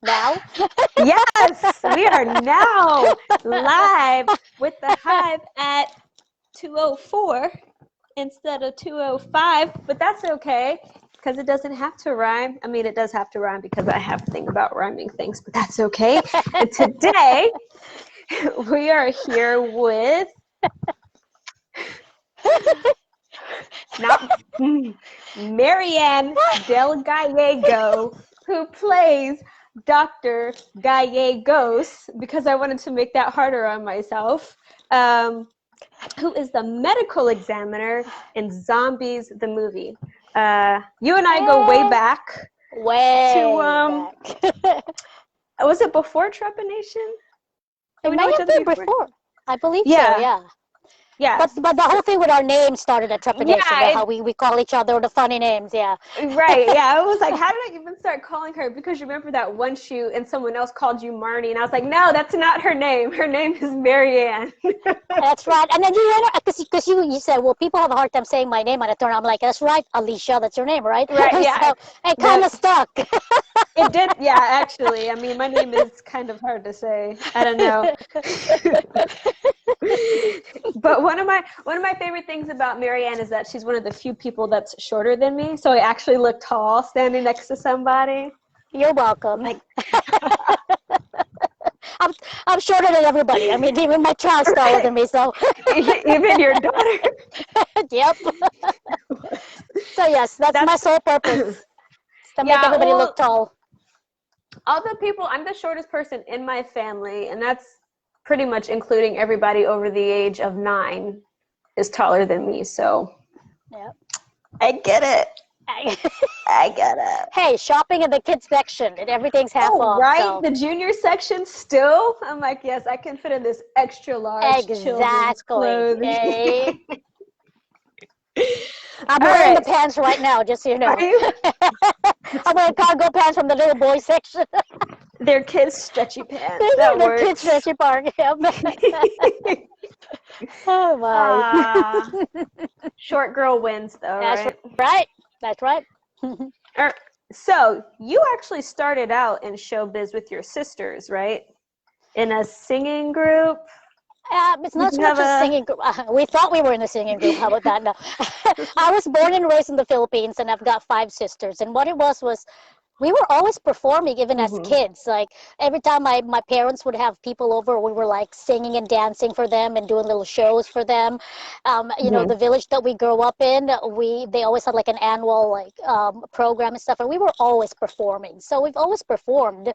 Now? Yes, we are now live with the Hive at 2:04 instead of 2:05, but that's okay because it doesn't have to rhyme. I mean, it does have to rhyme because I have a thing about rhyming things, but that's okay. And today we are here with Marianne Del Gallego, who plays Dr. Gallegos, because I wanted to make that harder on myself, who is the medical examiner in ZOMBEEZ, the movie. You and I go way back. Way back. Was it before Trepanation? It might have been before. I believe so, yeah. Yeah. But the whole thing with our names started at Trepanation, Yeah, how we call each other the funny names, yeah. Right, yeah. I was like, how did I even start calling her? Because you remember that one shoot and someone else called you Marnie, and I was like, no, that's not her name. Her name is Marianne. That's right. And then because you said, well, people have a hard time saying my name on a turn. I'm like, that's right, Alicia, that's your name, right? Right, yeah. So it kind of stuck. It did, yeah, actually. I mean, my name is kind of hard to say. I don't know. But one of my favorite things about Marianne is that she's one of the few people that's shorter than me. So I actually look tall standing next to somebody. You're welcome. Like, I'm shorter than everybody. I mean, even my child's taller than me, so. Even your daughter. Yep. So yes, that's my sole purpose. To make everybody look tall. All the people, I'm the shortest person in my family, and that's pretty much including everybody over the age of 9 is taller than me, so. Yep. I get it. I get it. Hey, shopping in the kids section and everything's half off. Right? So. The junior section still? I'm like, yes, I can fit in this extra large children's clothing. Hey. I'm wearing the pants right now, just so you know. Are you? I'm wearing cargo pants from the little boy section. They're kids' stretchy pants. That They're works. kids' stretchy pants. Yep. Oh, my. Short girl wins, though, That's right. That's right. So, you actually started out in showbiz with your sisters, right? In a singing group? It's not so much a singing group. We thought we were in a singing group. How about that? No. I was born and raised in the Philippines, and I've got 5 sisters. And what it was we were always performing, even as kids. Like every time my parents would have people over, we were like singing and dancing for them and doing little shows for them. You know, the village that we grew up in, they always had like an annual like program and stuff, and we were always performing. So we've always performed.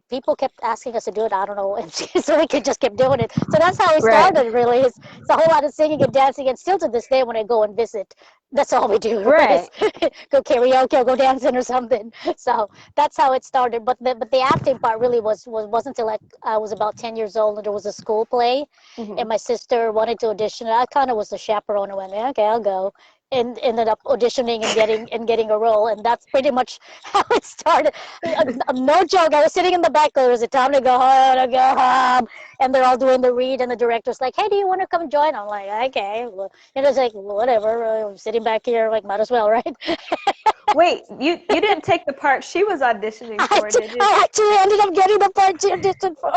People kept asking us to do it. I don't know, so we could just keep doing it. So that's how we started. Really, it's a whole lot of singing and dancing, and still to this day, when I go and visit, that's all we do. Right? Go karaoke or go dancing or something. So that's how it started. But the acting part really wasn't until like I was about 10 years old, and there was a school play, and my sister wanted to audition. I kind of was the chaperone and went, okay, I'll go. And ended up auditioning and getting a role, and that's pretty much how it started. No joke, I was sitting in the back. There was a time to go home, and they're all doing the read, and the director's like, "Hey, do you want to come join?" I'm like, "Okay." And it's like, whatever. I'm sitting back here, like, might as well, right? Wait, you didn't take the part she was auditioning for, did you? I actually ended up getting the part she auditioned for.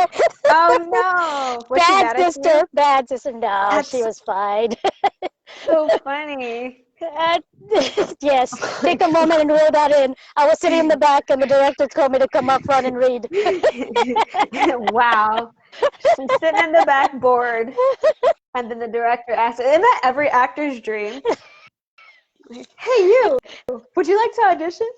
Oh no! Bad sister. No, she was fine. So funny. Yes, take a moment and roll that in. I was sitting in the back, and the director told me to come up front and read. Wow. She's sitting in the back bored, and then the director asks, isn't that every actor's dream? Like, hey, you, would you like to audition?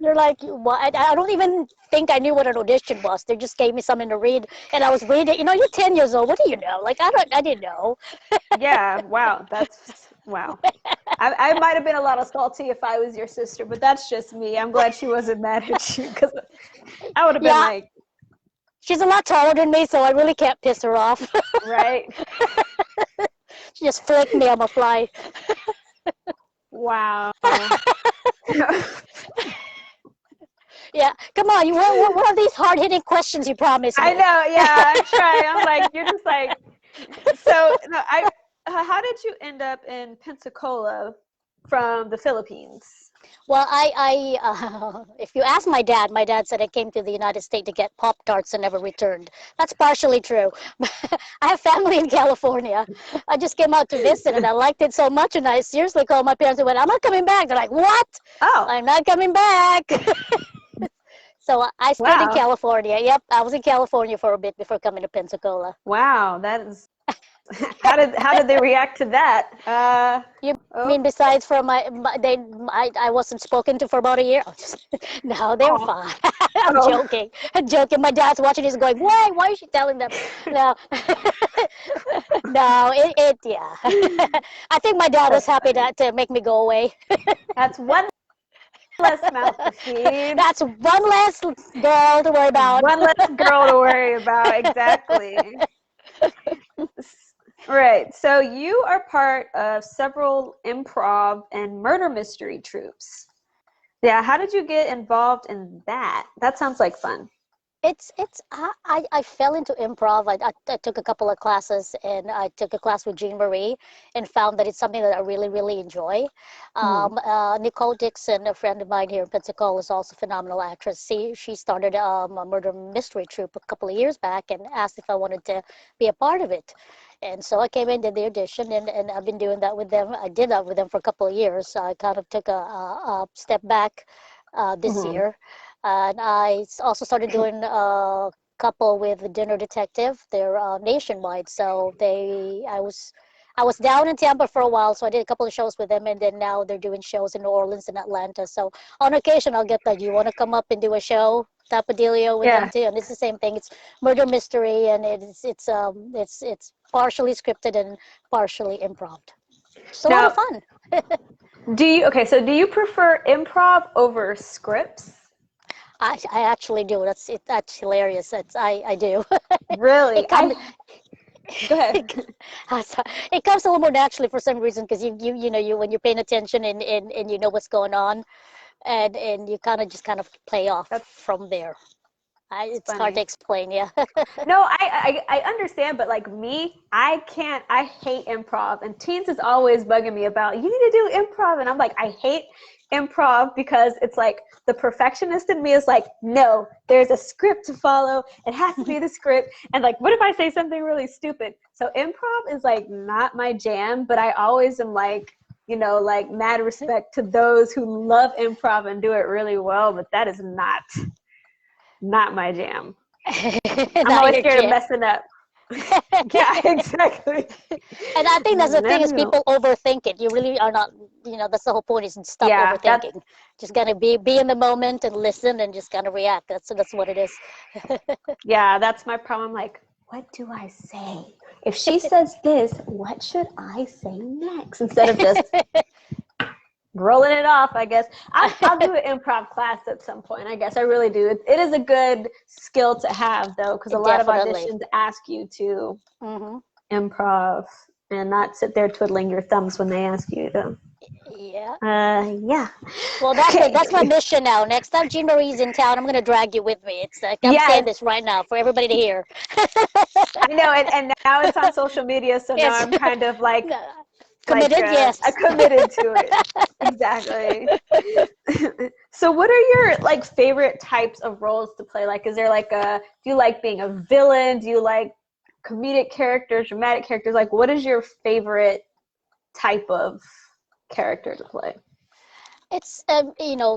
They're like, what? I don't even think I knew what an audition was. They just gave me something to read, and I was reading. You know, you're 10 years old. What do you know? Like, I didn't know. Yeah, wow. Wow. I might have been a lot salty if I was your sister, but that's just me. I'm glad she wasn't mad at you, because I would have been like. She's a lot taller than me, so I really can't piss her off. Right. She just flicked me on the fly. Wow. Yeah, come on. What are these hard-hitting questions you promised me? I know, yeah, I'm trying. I'm like, you're just like, so no, how did you end up in Pensacola from the Philippines? Well, if you ask my dad said I came to the United States to get Pop-Tarts and never returned. That's partially true. I have family in California. I just came out to visit and I liked it so much and I seriously called my parents and went, I'm not coming back. They're like, what? Oh, I'm not coming back. So I stayed in wow. California. Yep, I was in California for a bit before coming to Pensacola. Wow, that is how did they react to that? You Oh, mean besides from I wasn't spoken to for about a year? No, they were oh, fine. I'm oh. joking. I'm joking. My dad's watching this going, why is she telling them? No, no, yeah. I think my dad was That's happy funny. to make me go away. That's one less mouth to feed. That's one less girl to worry about. One less girl to worry about. Exactly. Right. So you are part of several improv and murder mystery troupes. Yeah. How did you get involved in that? That sounds like fun. I fell into improv. I took a couple of classes and I took a class with Jean Marie and found that it's something that I really, really enjoy. Mm. Nicole Dixon, a friend of mine here in Pensacola, is also a phenomenal actress. She started a murder mystery troupe a couple of years back and asked if I wanted to be a part of it. And so I came in, did the audition, and I've been doing that with them. I did that with them for a couple of years. So I kind of took a step back this Mm-hmm. year. And I also started doing a couple with the Dinner Detective. They're nationwide, so I was down in Tampa for a while, so I did a couple of shows with them, and then now they're doing shows in New Orleans and Atlanta. So on occasion, I'll get that. Do you want to come up and do a show, type of dealio with them Yeah. too? And it's the same thing. It's murder mystery, and it's partially scripted and partially improv. It's a lot of Now, fun. so do you prefer improv over scripts? I actually do. That's hilarious. I do. Really? It comes Go ahead. it comes a little more naturally for some reason because you when you're paying attention and you know what's going on and you kind of play off That's from there. It's hard to funny. explain, yeah. No, I understand, but like me, I hate improv. And teens is always bugging me about, you need to do improv. And I'm like, I hate improv because it's like the perfectionist in me is like, no, there's a script to follow. It has to be the script. And like, what if I say something really stupid? So improv is like not my jam, but I always am like, like mad respect to those who love improv and do it really well, but that is not my jam. I'm Not always your scared of jam. messing up. Yeah, exactly. And I think that's the thing Never is know. people overthink it. You really are not, that's the whole point is stop Yeah, that's overthinking. Just gotta be in the moment and listen and just kind of react. That's what it is. that's my problem. Like, what do I say? If she says this, what should I say next? Instead of just rolling it off, I guess. I'll do an improv class at some point. I guess I really do. It is a good skill to have, though, because a lot of Definitely. auditions ask you to Hmm. improv and not sit there twiddling your thumbs when they ask you to. Yeah. Yeah. Well, Okay. that's my mission now. Next time Jean Marie's in town, I'm gonna drag you with me. It's I'm saying Yes, this right now for everybody to hear. I know, and now it's on social media, so now Yes. I'm kind of like Committed, I yes. committed to it. Exactly. So what are your like favorite types of roles to play? Like, is there like do you like being a villain? Do you like comedic characters, dramatic characters? Like, what is your favorite type of character to play? It's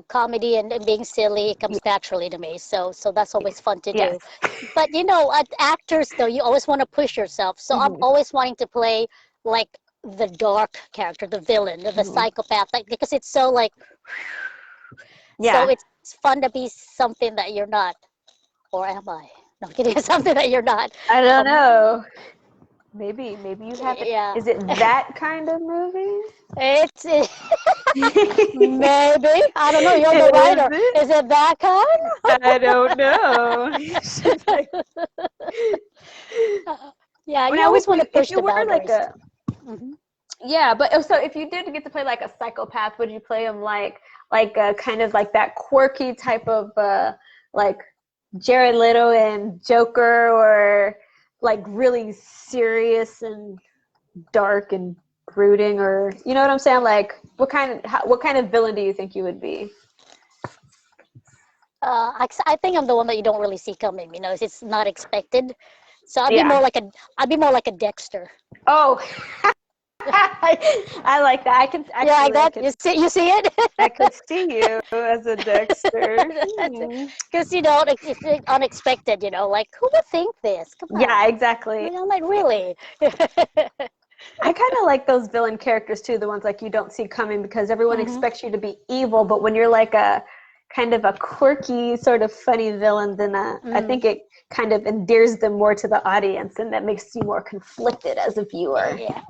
comedy and being silly. It comes naturally to me, so that's always fun to Yes. do. But actors though, you always want to push yourself. So I'm Mm-hmm. always wanting to play like the dark character, the villain, the Mm-hmm. psychopath, like because it's so like. So Yeah. it's fun to be something that you're not, or am I? No, I'm kidding. Something that you're not. I don't Um, know. Maybe you have it. yeah, Is it that kind of movie? it's Is maybe I don't know. You're the writer. it? Is it that kind? I don't know. Yeah, Well, you now, always would want you, to if push you the were like boundaries. a, Hmm. yeah, but so if you did get to play like a psychopath, would you play him like a kind of like that quirky type of like Jared Leto and Joker, or like really serious and dark and brooding, or you know what I'm saying? Like, what kind of villain do you think you would be? I think I'm the one that you don't really see coming. You know, it's not expected. So I'd be more like a Dexter. Oh, I like that. I can actually, yeah, like that. You see it? I could see you as a Dexter. Because you know, it's unexpected. You know, like who would think this? Come on. Yeah, exactly. You know, like really. I kind of like those villain characters too, the ones like you don't see coming, because everyone expects you to be evil, but when you're like a kind of a quirky, sort of funny villain, then I think it kind of endears them more to the audience, and that makes you more conflicted as a viewer. Yeah,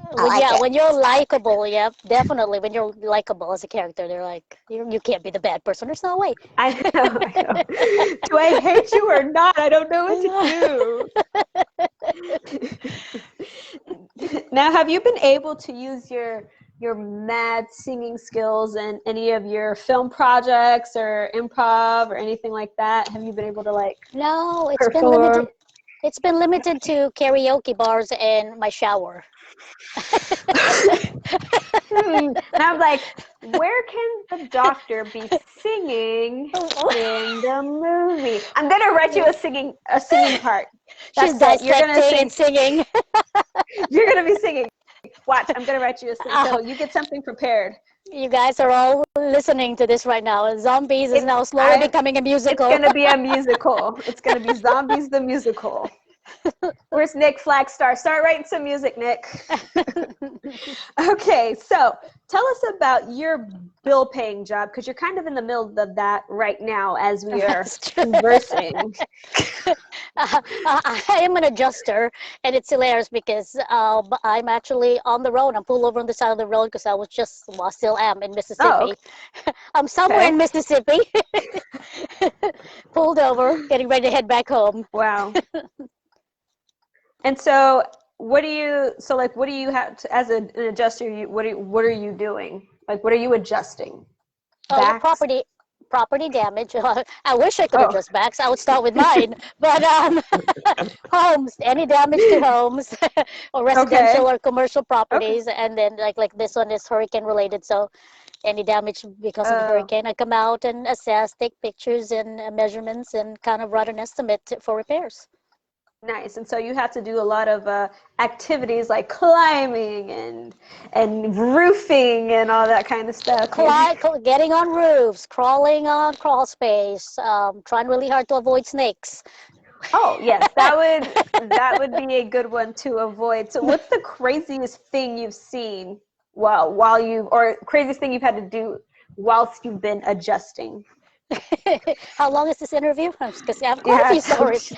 when you're likable, yeah, definitely. When you're likable as a character, they're like, you can't be the bad person. There's no way. I know. Do I hate you or not? I don't know what to do. Now, have you been able to use your mad singing skills in any of your film projects or improv or anything like that? Have you been able to like No, it's perform? been limited. It's been limited to karaoke bars and my shower. And I'm like, where can the doctor be singing in the movie? I'm gonna write you a singing part. She's dissecting and singing. You're gonna be singing. Watch, I'm gonna write you a singing. So you get something prepared. You guys are all listening to this right now. ZOMBEEZ is now slowly becoming a musical. It's gonna be a musical. It's gonna be ZOMBEEZ the musical. Where's Nick Flagstar? Start writing some music, Nick. Okay, so tell us about your bill-paying job, because you're kind of in the middle of that right now as we are conversing. I am an adjuster, and it's hilarious because I'm actually on the road. I'm pulled over on the side of the road because I still am in Mississippi. Oh, okay. I'm somewhere in Mississippi. Pulled over, getting ready to head back home. Wow. And so, what do you have to, as an adjuster? What are you doing? Like, what are you adjusting? Oh, property damage. I wish I could adjust backs. I would start with mine. But homes, any damage to homes or residential or commercial properties, and then like this one is hurricane related, so any damage because of the hurricane, I come out and assess, take pictures and measurements, and kind of write an estimate for repairs. Nice. And so you have to do a lot of activities like climbing and roofing and all that kind of stuff. Getting on roofs, crawling on crawl space, trying really hard to avoid snakes. Oh yes, that would be a good one to avoid. So what's the craziest thing you've seen or craziest thing you've had to do whilst you've been adjusting? How long is this interview? Because I have quite a few stories.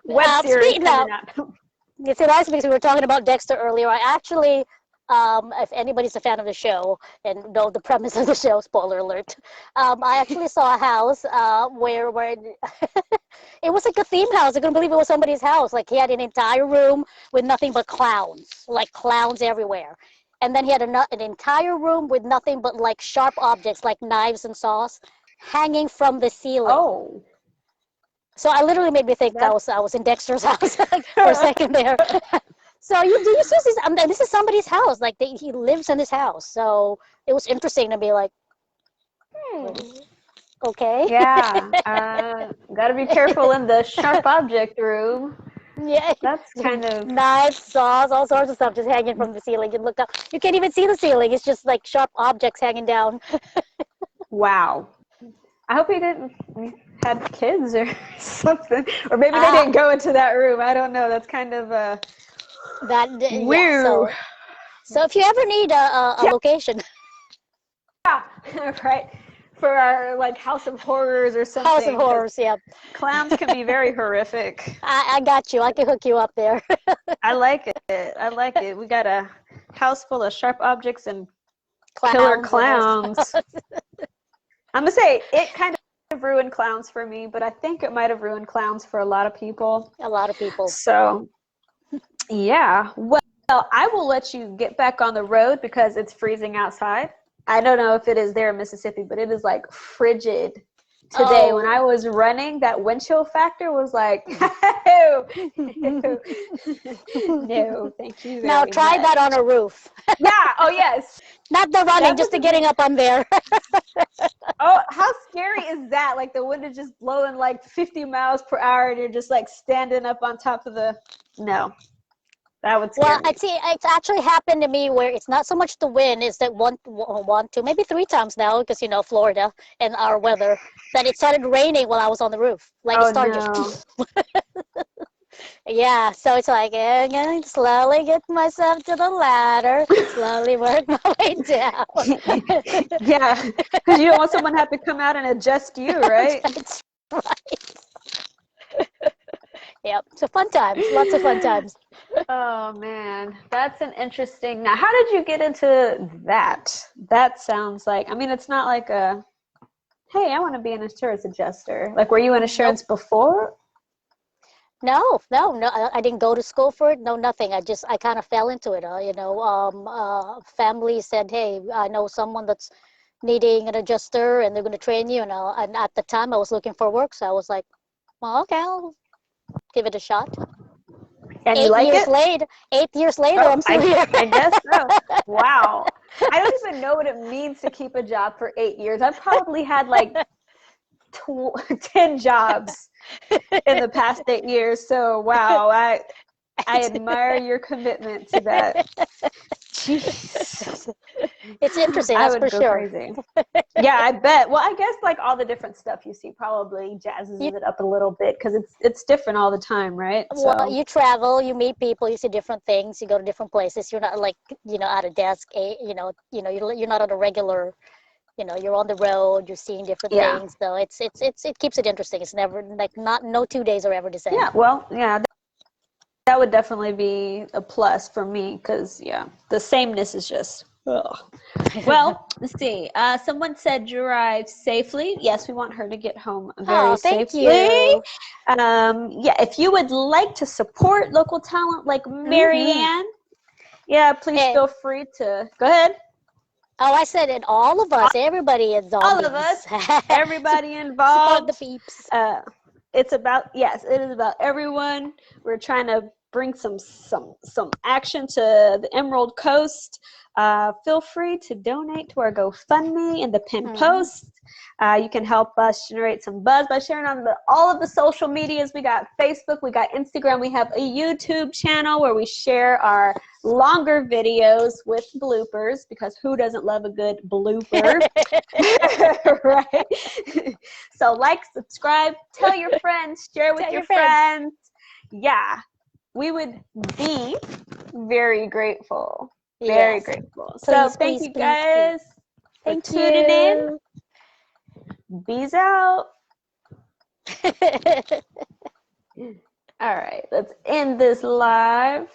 Web series coming up. It's nice because we were talking about Dexter earlier. I actually, if anybody's a fan of the show and know the premise of the show, spoiler alert, I actually saw a house where it was like a theme house. I couldn't believe it was somebody's house. Like he had an entire room with nothing but clowns, like clowns everywhere. And then he had an entire room with nothing but like sharp objects, like knives and saws, hanging from the ceiling. Oh. So I literally made me think I was in Dexter's house for a second there. So this is somebody's house. Like he lives in this house. So it was interesting to be like, okay. Yeah. Gotta be careful in the sharp object room. Yeah, that's kind of knives, saws, all sorts of stuff just hanging from the ceiling. You look up, you can't even see the ceiling. It's just like sharp objects hanging down. Wow. I hope you didn't have kids or something, or maybe they didn't go into that room. I don't know. That's kind of weird. Yeah, so if you ever need a location, right. For our like House of Horrors or something. House of Horrors, yeah. Clowns can be very horrific. I got you. I can hook you up there. I like it. I like it. We got a house full of sharp objects and killer clowns. I'm gonna say it kind of ruined clowns for me, but I think it might have ruined clowns for a lot of people. A lot of people. So, yeah. Well, I will let you get back on the road because it's freezing outside. I don't know if it is there in Mississippi, but it is like frigid today when Oh. I was running, that wind chill factor was like, no, thank you Now very try much. that on a roof. Yeah, oh yes. Not the running, That just the would getting be, up on there. oh, how scary is that? Like the wind is just blowing like 50 miles per hour and you're just like standing up on top of the, no, that would scare Well, me. I'd see it's actually happened to me where it's not so much the wind, it's that one, two, maybe three times now, because you know Florida and our weather, that it started raining while I was on the roof. Like it Oh started just no. yeah. So it's like I'm gonna slowly get myself to the ladder, slowly work my way down. Yeah, because you don't want someone to have to come out and adjust you, right? That's right. Yep. So fun times, lots of fun times. Oh man, that's an interesting. Now, how did you get into that? That sounds like, I mean, it's not like a, hey, I want to be an insurance adjuster. Like, were you in Nope. insurance before? No. I didn't go to school for it. No, nothing. I kind of fell into it. Family said, "Hey, I know someone that's needing an adjuster, and they're going to train you." And at the time, I was looking for work, so I was like, "Well, okay, I'll give it a shot." And you Eight like years it? later, 8 years later, Oh, I'm still here. I guess so. Wow. I don't even know what it means to keep a job for 8 years. I've probably had like 10 jobs in the past 8 years. So wow, I admire your commitment to that. Jeez. It's interesting, I that's would for go sure. crazy. Yeah, I bet. Well, I guess like all the different stuff you see probably jazzes You, it up a little bit because it's different all the time, right? well, So you travel, you meet people, you see different things, you go to different places. You're not like, at a desk, you're not on a regular, you're on the road, you're seeing different yeah, things. So it keeps it interesting. It's never like no 2 days are ever the same. yeah. Well, yeah, that would definitely be a plus for me because yeah, the sameness is just. Ugh. Well, let's see. Someone said drive safely. Yes, we want her to get home very Oh, thank safely. you. Yeah, if you would like to support local talent like Mm-hmm. Marianne, yeah, please And feel free to go ahead. oh, I said it. All of us, everybody is All of us, zombies. everybody Support the involved. peeps. It's about, yes, it is about everyone. We're trying to bring some action to the Emerald Coast. Feel free to donate to our GoFundMe in the pinned Mm-hmm. post. You can help us generate some buzz by sharing on all of the social medias. We got Facebook, we got Instagram, we have a YouTube channel where we share our longer videos with bloopers because who doesn't love a good blooper? Right? So like, subscribe, tell your friends, share with Tell your your friends. friends. Yeah, we would be very grateful. Very Yes. grateful. So Please, thank please, you please, please. guys for Thank tuning in. you. Bees out. All right, let's end this live.